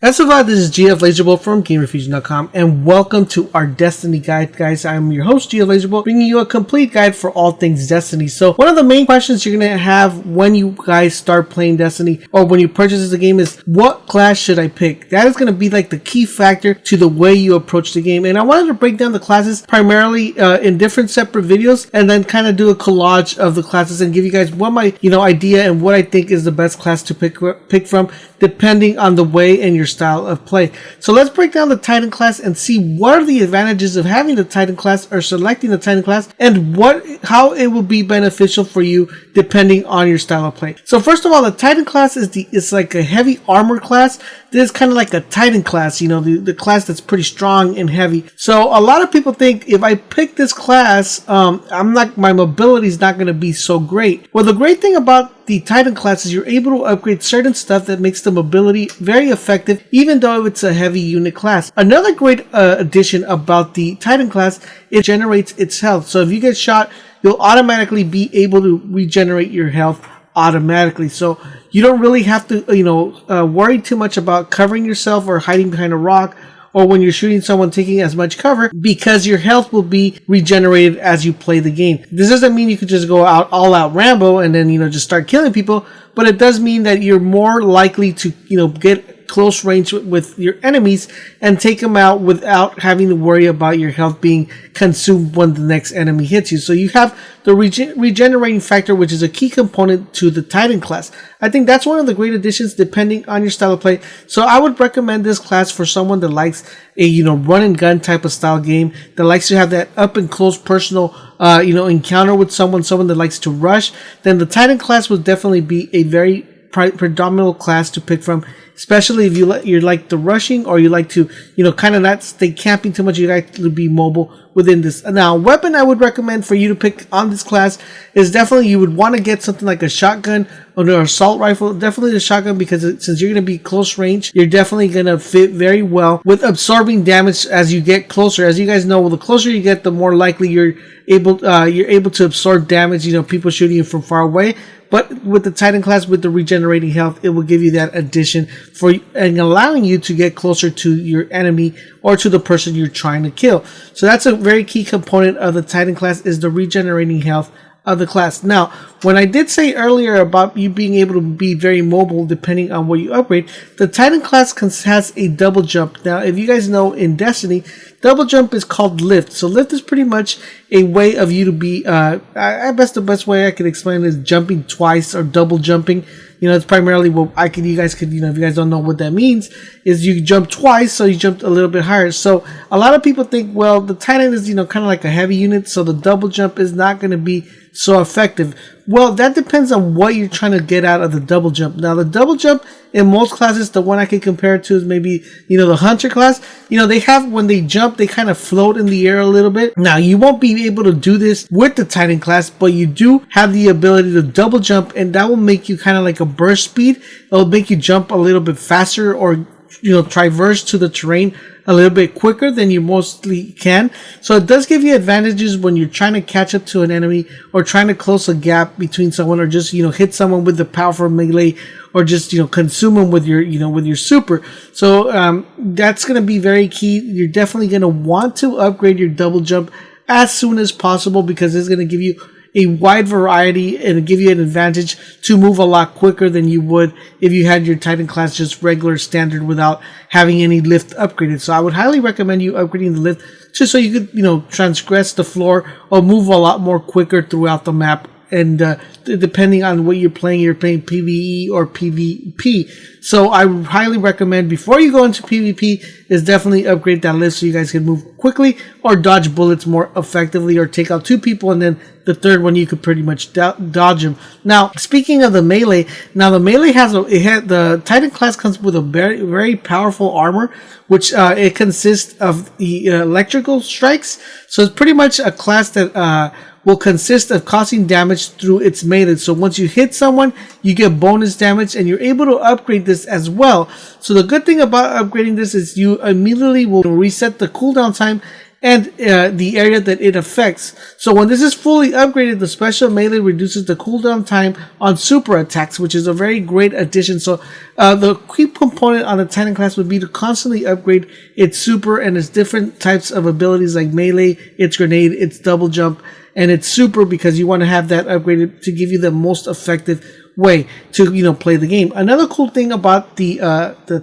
As of this is GF Laserbolt from GamerFusion.com, and welcome to our Destiny guide, guys. I'm your host, GF Laserbolt, bringing you a complete guide for all things Destiny. So one of the main questions you're going to have when you guys start playing Destiny, or when you purchase the game, is what class should I pick? That is going to be like the key factor to the way you approach the game. And I wanted to break down the classes primarily in different separate videos, and then kind of do a collage of the classes and give you guys what my idea and what I think is the best class to pick from, depending on the way and your style of play. So let's break down the Titan class and see what are the advantages of having the Titan class or selecting the Titan class, and how it will be beneficial for you depending on your style of play. So first of all, the Titan class is like a heavy armor class. This is kind of like a Titan class, the class that's pretty strong and heavy. So a lot of people think if I pick this class, my mobility is not going to be so great. Well, the great thing about the Titan class is you're able to upgrade certain stuff that makes the mobility very effective, even though it's a heavy unit class. Another great addition about the Titan class, it generates its health. So if you get shot, you'll automatically be able to regenerate your health automatically. So you don't really have to, worry too much about covering yourself or hiding behind a rock, or when you're shooting someone taking as much cover, because your health will be regenerated as you play the game. This doesn't mean you could just go out all out Rambo and then just start killing people, but it does mean that you're more likely to get close range with your enemies and take them out without having to worry about your health being consumed when the next enemy hits you. So you have the regenerating factor, which is a key component to the Titan class. I think that's one of the great additions depending on your style of play. So I would recommend this class for someone that likes a run and gun type of style game, that likes to have that up and close personal encounter with someone that likes to rush. Then the Titan class would definitely be a very predominant class to pick from, especially if you like the rushing, or you like to kind of not stay camping too much. You like to be mobile within this. Now, weapon I would recommend for you to pick on this class is definitely, you would want to get something like a shotgun or an assault rifle. Definitely the shotgun, because since you're going to be close range, you're definitely going to fit very well with absorbing damage as you get closer. As you guys know, the closer you get, the more likely you're able to absorb damage, people shooting you from far away. But with the Titan class, with the regenerating health, it will give you that addition and allowing you to get closer to your enemy or to the person you're trying to kill. So that's a very key component of the Titan class, is the regenerating health of the class. Now, when I did say earlier about you being able to be very mobile depending on what you upgrade, the Titan class has a double jump. Now, if you guys know, in Destiny, double jump is called lift. So lift is pretty much a way of you to be, the best way I can explain it is jumping twice, or double jumping. It's primarily what you guys could, if you guys don't know what that means, is you jump twice, so you jumped a little bit higher. So a lot of people think, well, the Titan is, kind of like a heavy unit, so the double jump is not going to be so effective. Well, that depends on what you're trying to get out of the double jump. Now, the double jump in most classes, the one I could compare it to is maybe, the Hunter class. They have, when they jump, they kind of float in the air a little bit. Now, you won't be able to do this with the Titan class, but you do have the ability to double jump, and that will make you kind of like a burst speed. It'll make you jump a little bit faster, or traverse to the terrain a little bit quicker than you mostly can. So it does give you advantages when you're trying to catch up to an enemy, or trying to close a gap between someone, or just hit someone with the powerful melee, or just consume them with your super. So that's going to be very key. You're definitely going to want to upgrade your double jump as soon as possible, because it's going to give you a wide variety and give you an advantage to move a lot quicker than you would if you had your Titan class just regular standard without having any lift upgraded. So I would highly recommend you upgrading the lift, just so you could transgress the floor or move a lot more quicker throughout the map. And depending on what you're playing PvE or PvP. So I highly recommend, before you go into PvP, is definitely upgrade that lift, so you guys can move quickly or dodge bullets more effectively, or take out two people, and then the third one you could pretty much dodge them. Now, speaking of the melee, the melee the Titan class comes with a very, very powerful armor, which it consists of the electrical strikes. So it's pretty much a class that will consist of causing damage through its melee. So once you hit someone, you get bonus damage, and you're able to upgrade this as well. So the good thing about upgrading this is you immediately will reset the cooldown time and the area that it affects. So when this is fully upgraded, the special melee reduces the cooldown time on super attacks, which is a very great addition. So the key component on the Titan class would be to constantly upgrade its super and its different types of abilities like melee, its grenade, its double jump, and its super, because you want to have that upgraded to give you the most effective way to play the game. Another cool thing about the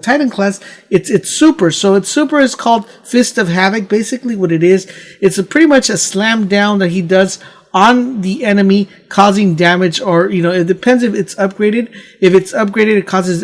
Titan class, it's super. So its super is called Fist of Havoc. Basically what it is, it's pretty much a slam down that he does on the enemy, causing damage, or it depends if it's upgraded. If it's upgraded, it causes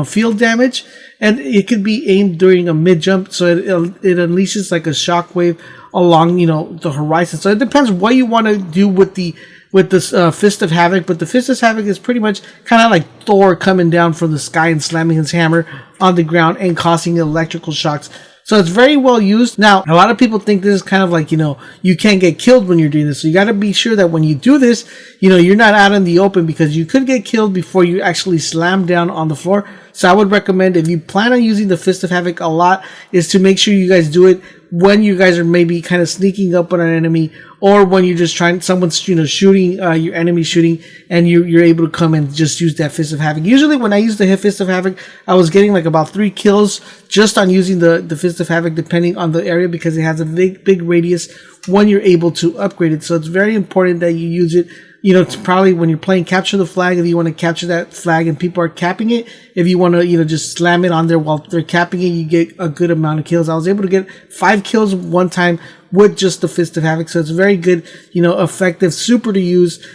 field damage, and it could be aimed during a mid jump, so it unleashes like a shockwave along the horizon. So it depends what you want to do with this Fist of Havoc. But the Fist of Havoc is pretty much kind of like Thor coming down from the sky and slamming his hammer on the ground and causing electrical shocks. So it's very well used. Now, a lot of people think this is kind of like, you can't get killed when you're doing this. So you got to be sure that when you do this, you're not out in the open, because you could get killed before you actually slam down on the floor. So I would recommend, if you plan on using the Fist of Havoc a lot, is to make sure you guys do it when you guys are maybe kind of sneaking up on an enemy, or when you're just someone's shooting, your enemy shooting, and you're able to come and just use that Fist of Havoc. Usually when I use the Fist of Havoc, I was getting like about 3 kills just on using the Fist of Havoc, depending on the area, because it has a big radius when you're able to upgrade it. So it's very important that you use it. It's probably when you're playing capture the flag, if you want to capture that flag and people are capping it, if you want to, just slam it on there while they're capping it, you get a good amount of kills. I was able to get 5 kills one time with just the Fist of Havoc. So it's a very good, effective super to use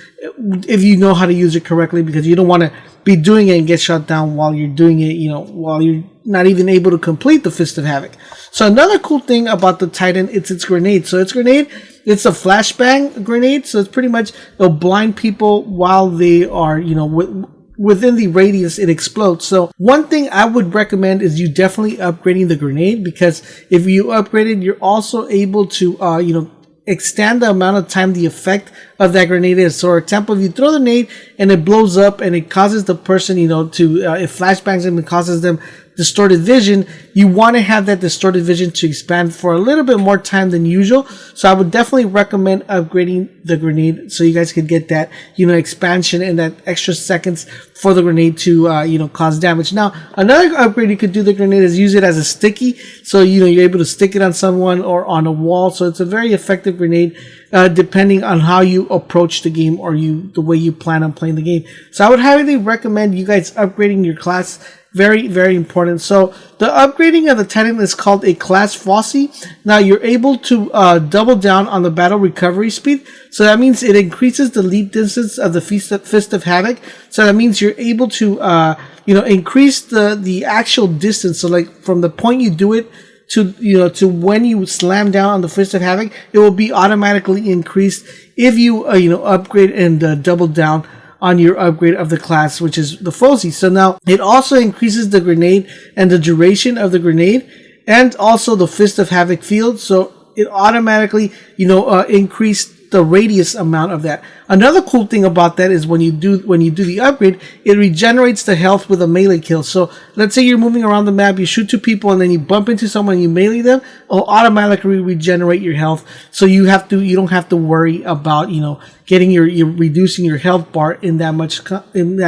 if you know how to use it correctly, because you don't want to be doing it and get shot down while you're doing it, while you're not even able to complete the Fist of Havoc. So another cool thing about the Titan, it's its grenade. So its grenade, it's a flashbang grenade. So it's pretty much, it'll blind people while they are, within the radius it explodes. So one thing I would recommend is you definitely upgrading the grenade, because if you upgrade it, you're also able to, extend the amount of time the effect of that grenade is. So for example, if you throw the grenade and it blows up and it causes the person, to, it flashbangs them and causes them distorted vision, you want to have that distorted vision to expand for a little bit more time than usual. So I would definitely recommend upgrading the grenade so you guys could get that, expansion and that extra seconds for the grenade to, cause damage. Now, another upgrade you could do the grenade is use it as a sticky. So, you're able to stick it on someone or on a wall. So it's a very effective grenade, depending on how you approach the game or the way you plan on playing the game. So I would highly recommend you guys upgrading your class. Very, very important. So the upgrading of the Titan is called a class Fossey. Now you're able to double down on the battle recovery speed. So that means it increases the leap distance of the Fist of Havoc. So that means you're able to increase the actual distance. So like from the point you do it to when you slam down on the Fist of Havoc, it will be automatically increased if you upgrade and double down on your upgrade of the class, which is the Fossey. So now it also increases the grenade and the duration of the grenade, and also the Fist of Havoc field. So it automatically, increased the radius amount of that. Another cool thing about that is when you do the upgrade, it regenerates the health with a melee kill. So let's say you're moving around the map, you shoot 2 people, and then you bump into someone and you melee them, it'll automatically regenerate your health. So you don't have to worry about you're reducing your health bar in that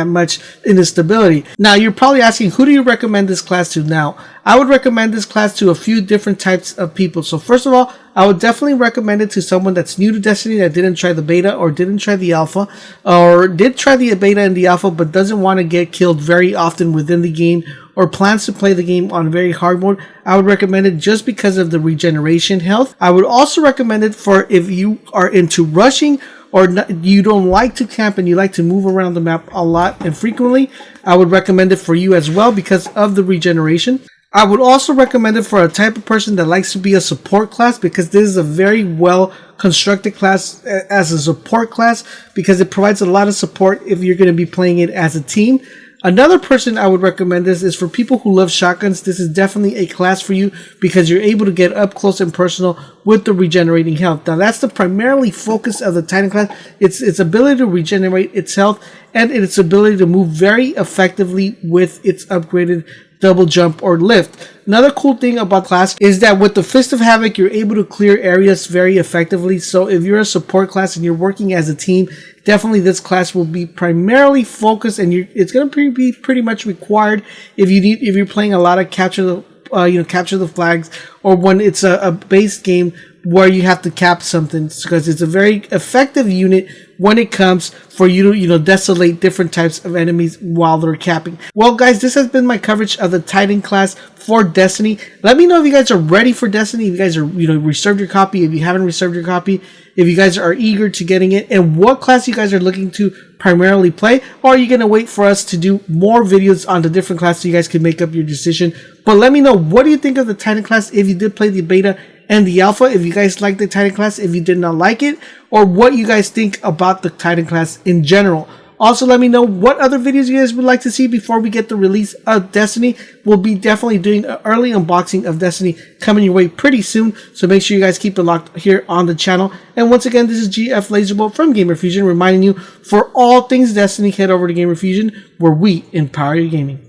much instability. Now you're probably asking, who do you recommend this class to? Now I would recommend this class to a few different types of people. So first of all, I would definitely recommend it to someone that's new to Destiny, that didn't try the beta or didn't try the alpha, or did try the beta and the alpha but doesn't want to get killed very often within the game, or plans to play the game on very hard mode. I would recommend it just because of the regeneration health. I would also recommend it for if you are into rushing, or you don't like to camp and you like to move around the map a lot and frequently. I would recommend it for you as well because of the regeneration. I would also recommend it for a type of person that likes to be a support class, because this is a very well constructed class as a support class, because it provides a lot of support if you're going to be playing it as a team. Another person I would recommend this is for people who love shotguns. This is definitely a class for you because you're able to get up close and personal with the regenerating health. Now that's the primarily focus of the Titan class. It's its ability to regenerate its health and its ability to move very effectively with its upgraded double jump, or lift. Another cool thing about class is that with the Fist of Havoc, you're able to clear areas very effectively. So if you're a support class and you're working as a team, definitely this class will be primarily focused, and it's going to be pretty much required if you're playing a lot of capture the flags, or when it's a base game where you have to cap something, because it's a very effective unit when it comes for you to desolate different types of enemies while they're capping. Well guys, this has been my coverage of the Titan class for Destiny. Let me know if you guys are ready for Destiny, if you guys are reserved your copy, if you haven't reserved your copy, if you guys are eager to getting it, and what class you guys are looking to primarily play, or are you going to wait for us to do more videos on the different classes so you guys can make up your decision. But let me know, what do you think of the Titan class if you did play the beta and the alpha, if you guys like the Titan class, if you did not like it, or what you guys think about the Titan class in general. Also, let me know what other videos you guys would like to see before we get the release of Destiny. We'll be definitely doing an early unboxing of Destiny coming your way pretty soon, so make sure you guys keep it locked here on the channel. And once again, this is GF Laserbolt from Gamer Fusion, reminding you, for all things Destiny, head over to Gamer Fusion, where we empower your gaming.